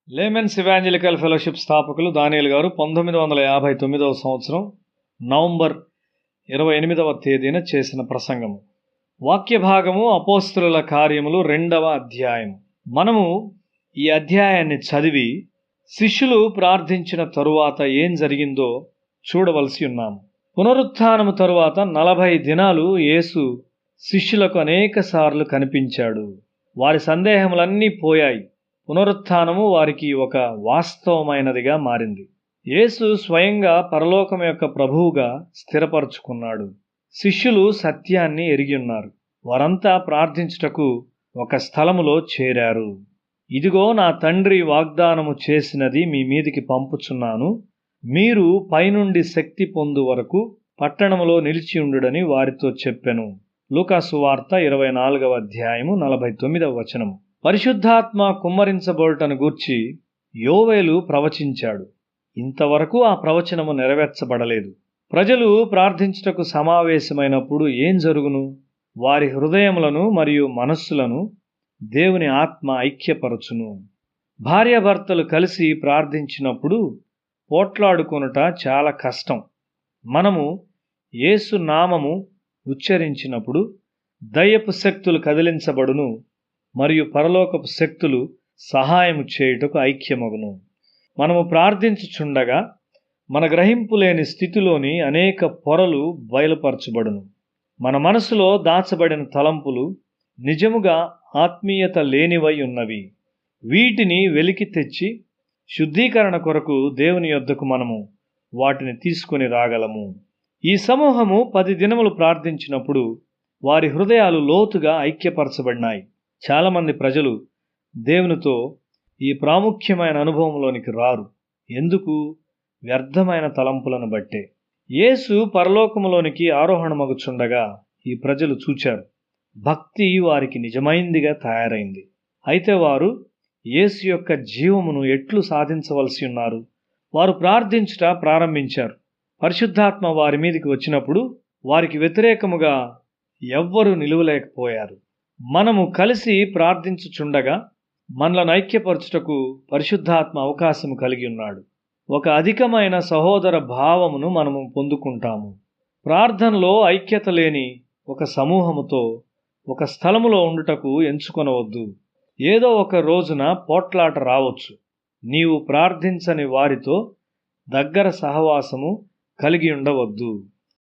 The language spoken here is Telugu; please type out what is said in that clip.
లేమెన్స్ ఇవాంజలికల్ ఫెలోషిప్ స్థాపకులు దానియేలు గారు 1959వ సంవత్సరం నవంబర్ 28వ తేదీన చేసిన ప్రసంగము. వాక్య భాగము అపోస్తలుల కార్యములు 2వ అధ్యాయం. మనము ఈ అధ్యాయాన్ని చదివి శిష్యులు ప్రార్థించిన తరువాత ఏం జరిగిందో చూడవలసి ఉన్నాము. పునరుత్థానము తరువాత 40 దినాలు యేసు శిష్యులకు అనేక సార్లు కనిపించాడు. వారి సందేహములన్నీ పోయాయి. పునరుత్థానము వారికి ఒక వాస్తవమైనదిగా మారింది. యేసు స్వయంగా పరలోకం యొక్క ప్రభువుగా స్థిరపరచుకున్నాడు. శిష్యులు సత్యాన్ని ఎరిగి ఉన్నారు. వారంతా ప్రార్థించుటకు ఒక స్థలములో చేరారు. ఇదిగో నా తండ్రి వాగ్దానము చేసినది మీ మీదికి పంపుచున్నాను, మీరు పైనుండి శక్తి పొందు వరకు పట్టణములో నిలిచి ఉండుడని వారితో చెప్పెను. లూకా సువార్త 24వ అధ్యాయము 49వ వచనము. పరిశుద్ధాత్మ కుమ్మరించబడుటను గూర్చి యోవేలు ప్రవచించాడు. ఇంతవరకు ఆ ప్రవచనము నెరవేర్చబడలేదు. ప్రజలు ప్రార్థించుటకు సమావేశమైనప్పుడు ఏం జరుగును? వారి హృదయములను మరియు మనస్సులను దేవుని ఆత్మ ఐక్యపరచును. భార్యాభర్తలు కలిసి ప్రార్థించినప్పుడు పోట్లాడుకొనుట చాలా కష్టం. మనము యేసు నామము ఉచ్చరించినప్పుడు దయ్యపు శక్తులు కదిలించబడును మరియు పరలోకపు శక్తులు సహాయము చేయుటకు ఐక్యమగును. మనము ప్రార్థించుచుండగా మన గ్రహింపు లేని స్థితిలోని అనేక పొరలు బయలుపరచబడును. మన మనసులో దాచబడిన తలంపులు నిజముగా ఆత్మీయత లేనివై ఉన్నవి. వీటిని వెలికి తెచ్చి శుద్ధీకరణ కొరకు దేవుని యొద్దకు మనము వాటిని తీసుకొని రాగలము. ఈ సమూహము 10 దినములు ప్రార్థించినప్పుడు వారి హృదయాలు లోతుగా ఐక్యపరచబడినాయి. చాలామంది ప్రజలు దేవునితో ఈ ప్రాముఖ్యమైన అనుభవంలోనికి రారు. ఎందుకు? వ్యర్థమైన తలంపులను బట్టే. యేసు పరలోకములోనికి ఆరోహణమగుచుండగా ఈ ప్రజలు చూచారు. భక్తి వారికి నిజమైందిగా తయారైంది. అయితే వారు యేసు యొక్క జీవమును ఎట్లు సాధించవలసి ఉన్నారు? వారు ప్రార్థించుట ప్రారంభించారు. పరిశుద్ధాత్మ వారి మీదికి వచ్చినప్పుడు వారికి వ్యతిరేకముగా ఎవ్వరూ నిలువలేకపోయారు. మనము కలిసి ప్రార్థించుచుండగా మనలను ఐక్యపరచుటకు పరిశుద్ధాత్మ అవకాశం కలిగి ఉన్నాడు. ఒక అధికమైన సహోదర భావమును మనము పొందుకుంటాము. ప్రార్థనలో ఐక్యత లేని ఒక సమూహముతో ఒక స్థలములో ఉండుటకు ఎంచుకొనవద్దు. ఏదో ఒక రోజున పోట్లాట రావచ్చు. నీవు ప్రార్థించని వారితో దగ్గర సహవాసము కలిగి ఉండవద్దు.